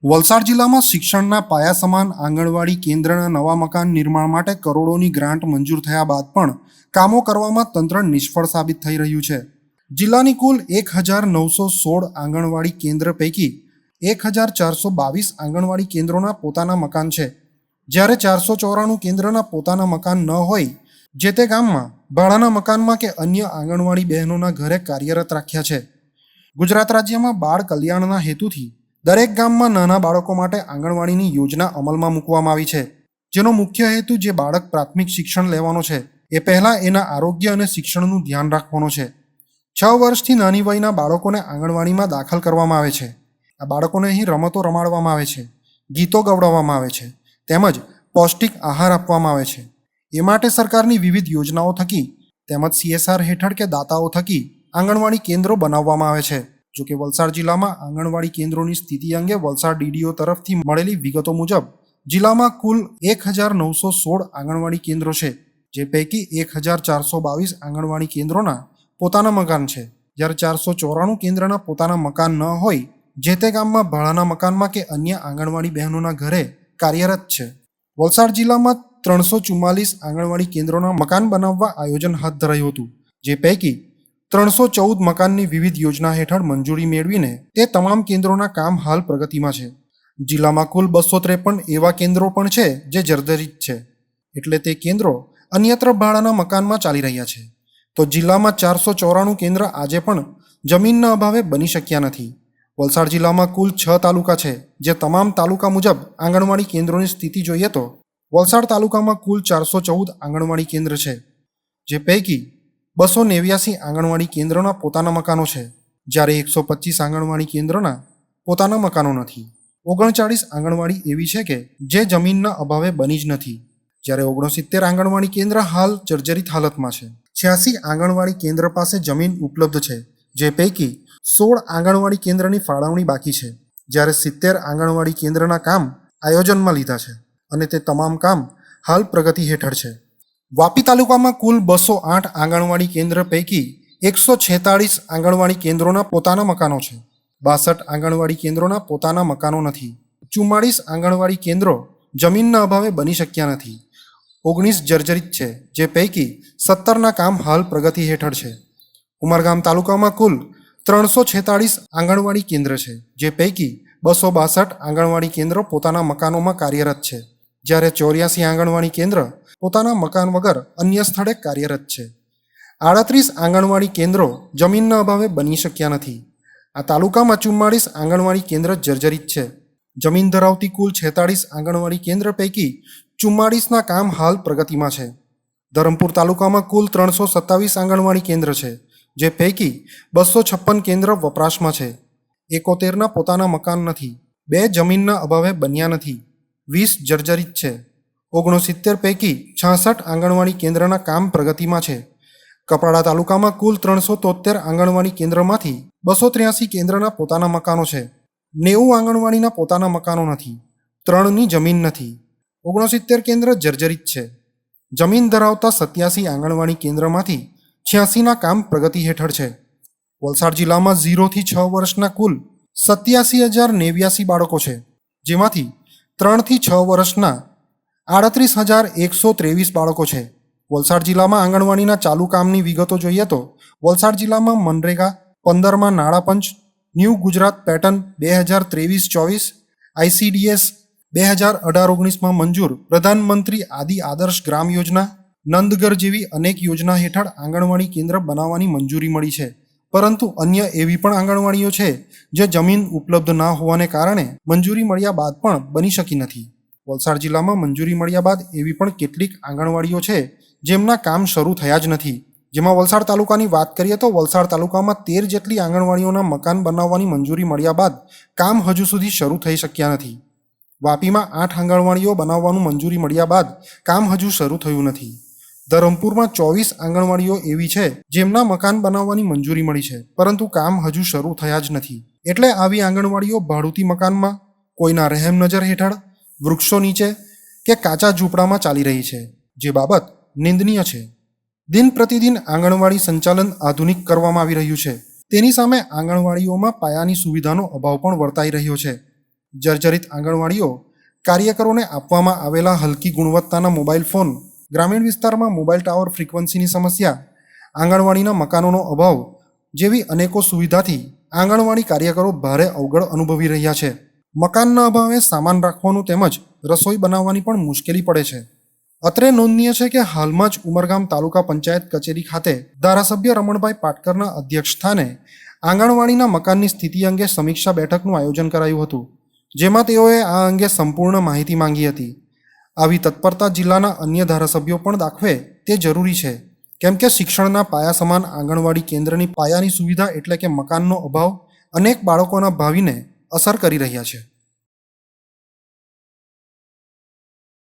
વલસાડ જિલ્લામાં શિક્ષણના પાયા સમાન આંગણવાડી કેન્દ્રના નવા મકાન નિર્માણ માટે કરોડોની ગ્રાન્ટ મંજૂર થયા બાદ પણ કામો કરવામાં તંત્ર નિષ્ફળ સાબિત થઈ રહ્યું છે. જિલ્લાની કુલ 1916 આંગણવાડી કેન્દ્ર પૈકી 1422 આંગણવાડી કેન્દ્રોના પોતાના મકાન છે, જ્યારે 494 કેન્દ્રના પોતાના મકાન ન હોય જે તે ગામમાં ભાડાના મકાનમાં કે અન્ય આંગણવાડી બહેનોના ઘરે કાર્યરત રાખ્યા છે. ગુજરાત રાજ્યમાં બાળ કલ્યાણના હેતુથી દરેક ગામમાં નાના બાળકો માટે આંગણવાડીની યોજના અમલમાં મૂકવામાં આવી છે, જેનો મુખ્ય હેતુ જે બાળક પ્રાથમિક શિક્ષણ લેવાનો છે એ પહેલાં એના આરોગ્ય અને શિક્ષણનું ધ્યાન રાખવાનો છે. 6 વર્ષથી નાની વયના બાળકોને આંગણવાડીમાં દાખલ કરવામાં આવે છે. આ બાળકોને અહીં રમતો રમાડવામાં આવે છે, ગીતો ગવડાવવામાં આવે છે, તેમજ પૌષ્ટિક આહાર આપવામાં આવે છે. એ માટે સરકારની વિવિધ યોજનાઓ થકી તેમજ CSR હેઠળ કે દાતાઓ થકી આંગણવાડી કેન્દ્રો બનાવવામાં આવે છે. જોકે વલસાડ જિલ્લામાં આંગણવાડી કેન્દ્રોની સ્થિતિ અંગે વલસાડ DDO તરફથી મળેલી વિગતો મુજબ જિલ્લામાં કુલ 1916 આંગણવાડી કેન્દ્રો છે, જે પૈકી 1422 આંગણવાડી કેન્દ્રોના પોતાના મકાન છે, જ્યારે 494 કેન્દ્રના પોતાના મકાન ન હોય જે તે ગામમાં ભાડાના મકાનમાં કે અન્ય આંગણવાડી બહેનોના ઘરે કાર્યરત છે. વલસાડ જિલ્લામાં 344 આંગણવાડી કેન્દ્રોના મકાન બનાવવા આયોજન હાથ ધરાયું હતું, જે પૈકી 314 મકાનની વિવિધ યોજના હેઠળ મંજૂરી મેળવીને તે તમામ કેન્દ્રોના કામ હાલ પ્રગતિમાં છે. જિલ્લામાં કુલ 253 એવા કેન્દ્રો પણ છે જે જર્જરિત છે, એટલે તે કેન્દ્રો અન્યત્ર ભાડાના મકાનમાં ચાલી રહ્યા છે. તો જિલ્લામાં 494 કેન્દ્ર આજે પણ જમીનના અભાવે બની શક્યા નથી. વલસાડ જિલ્લામાં કુલ 6 તાલુકા છે, જે તમામ તાલુકા મુજબ આંગણવાડી કેન્દ્રોની સ્થિતિ જોઈએ તો વલસાડ તાલુકામાં કુલ 414 આંગણવાડી કેન્દ્ર છે, જે પૈકી 289 આંગણવાડી કેન્દ્રોના પોતાના મકાનો છે, જ્યારે 125 આંગણવાડી કેન્દ્રોના પોતાના મકાનો નથી. 39 આંગણવાડી એવી છે કે જે જમીનના અભાવે બની જ નથી, જ્યારે 69 આંગણવાડી કેન્દ્ર હાલ જર્જરિત હાલતમાં છે. 86 આંગણવાડી કેન્દ્ર પાસે જમીન ઉપલબ્ધ છે, જે પૈકી 16 આંગણવાડી કેન્દ્રની ફાળવણી બાકી છે, જ્યારે 70 આંગણવાડી કેન્દ્રના કામ આયોજનમાં લીધા છે અને તે તમામ કામ હાલ પ્રગતિ હેઠળ છે. વાપી તાલુકામાં કુલ 208 આંગણવાડી કેન્દ્ર પૈકી 146 આંગણવાડી કેન્દ્રોના પોતાના મકાનો છે, 62 આંગણવાડી કેન્દ્રોના પોતાના મકાનો નથી, 44 આંગણવાડી કેન્દ્રો જમીનના અભાવે બની શક્યા નથી, 19 જર્જરિત છે, જે પૈકી 17ના કામ હાલ પ્રગતિ હેઠળ છે. ઉમરગામ તાલુકામાં કુલ 346 આંગણવાડી કેન્દ્ર છે, જે પૈકી 262 આંગણવાડી કેન્દ્રો પોતાના મકાનોમાં કાર્યરત છે, જ્યારે 84 આંગણવાડી કેન્દ્ર પોતાના મકાન વગર અન્ય સ્થળે કાર્યરત છે. 38 આંગણવાડી કેન્દ્રો જમીનના અભાવે બની શક્યા નથી. આ તાલુકામાં 44 આંગણવાડી કેન્દ્ર જર્જરિત છે. જમીન ધરાવતી કુલ 46 આંગણવાડી કેન્દ્ર પૈકી 44ના કામ હાલ પ્રગતિમાં છે. ધરમપુર તાલુકામાં કુલ 327 આંગણવાડી કેન્દ્ર છે, જે પૈકી 256 કેન્દ્ર વપરાશમાં છે. 71ના પોતાના મકાન નથી, 2 જમીનના અભાવે બન્યા નથી, 20 જર્જરિત છે. 69 પૈકી 66 આંગણવાડી કેન્દ્રના કામ પ્રગતિમાં છે. કપરાડા તાલુકામાં કુલ 373 આંગણવાડી કેન્દ્રમાંથી 283 કેન્દ્રના પોતાના મકાનો છે, 90 આંગણવાડીના પોતાના મકાનો નથી, 3ની જમીન નથી, 69 કેન્દ્ર જર્જરિત છે. જમીન ધરાવતા 87 આંગણવાડી કેન્દ્રમાંથી 86ના કામ પ્રગતિ હેઠળ છે. વલસાડ જિલ્લામાં 0 થી 6 વર્ષના કુલ 87,089 બાળકો છે, જેમાંથી 3 થી 6 વર્ષના 38,123 બાળકો છે. વલસાડ જિલ્લામાં આંગણવાડીના ચાલુ કામની વિગતો જોઈએ તો વલસાડ જિલ્લામાં મનરેગા 15માં નાણાપંચ, ન્યૂ ગુજરાત પેટર્ન 2023-24, ICDS 2018-19માં મંજૂર પ્રધાનમંત્રી આદિ આદર્શ ગ્રામ યોજના, નંદઘર જેવી અનેક યોજના હેઠળ આંગણવાડી કેન્દ્ર બનાવવાની મંજૂરી મળી છે. પરંતુ અન્ય એવી પણ આંગણવાડીઓ છે જે જમીન ઉપલબ્ધ ના હોવાને કારણે મંજૂરી મળ્યા બાદ પણ બની શકી નથી. વલસાડ જિલ્લામાં મંજૂરી મળ્યા બાદ એવી પણ કેટલીક આંગણવાડીઓ છે જેમના કામ શરૂ થયા જ નથી. જેમાં વલસાડ તાલુકાની વાત કરીએ તો વલસાડ તાલુકામાં 13 જેટલી આંગણવાડીઓના મકાન બનાવવાની મંજૂરી મળ્યા બાદ કામ હજુ સુધી શરૂ થઈ શક્યા નથી. વાપીમાં 8 આંગણવાડીઓ બનાવવાનું મંજૂરી મળ્યા બાદ કામ હજુ શરૂ થયું નથી. ધરમપુરમાં 24 આંગણવાડીઓ એવી છે જેમના મકાન બનાવવાની મંજૂરી મળી છે, પરંતુ કામ હજુ શરૂ થયા જ નથી. એટલે આવી આંગણવાડીઓ ભાડુતી મકાનમાં, કોઈના રહેમ નજર હેઠળ, વૃક્ષો નીચે કે કાચા ઝૂંપડામાં ચાલી રહી છે, જે બાબત નિંદનીય છે. દિન પ્રતિદિન આંગણવાડી સંચાલન આધુનિક કરવામાં આવી રહ્યું છે, તેની સામે આંગણવાડીઓમાં પાયાની સુવિધાનો અભાવ પણ વર્તાઈ રહ્યો છે. જર્જરિત આંગણવાડીઓ, કાર્યકરોને આપવામાં આવેલા હલકી ગુણવત્તાના મોબાઈલ ફોન, ગ્રામીણ વિસ્તારમાં મોબાઈલ ટાવર ફ્રીક્વન્સીની સમસ્યા, આંગણવાડીના મકાનોનો અભાવ જેવી અનેકો સુવિધાથી આંગણવાડી કાર્યકરો ભારે અવગડ અનુભવી રહ્યા છે. મકાનના અભાવે સામાન રાખવાનું તેમજ રસોઈ બનાવવાની પણ મુશ્કેલી પડે છે. અત્રે નોંધનીય છે કે હાલમાં જ ઉમરગામ તાલુકા પંચાયત કચેરી ખાતે ધારાસભ્ય રમણભાઈ પાટકરના અધ્યક્ષ સ્થાને આંગણવાડીના મકાનની સ્થિતિ અંગે સમીક્ષા બેઠકનું આયોજન કરાયું હતું, જેમાં તેઓએ આ અંગે સંપૂર્ણ માહિતી માંગી હતી. આવી તત્પરતા જિલ્લાના અન્ય ધારાસભ્યો પણ દાખવે તે જરૂરી છે, કેમ કે શિક્ષણના પાયા સમાન આંગણવાડી કેન્દ્રની પાયાની સુવિધા એટલે કે મકાનનો અભાવ અનેક બાળકોના ભાવિને અસર કરી રહ્યા છે.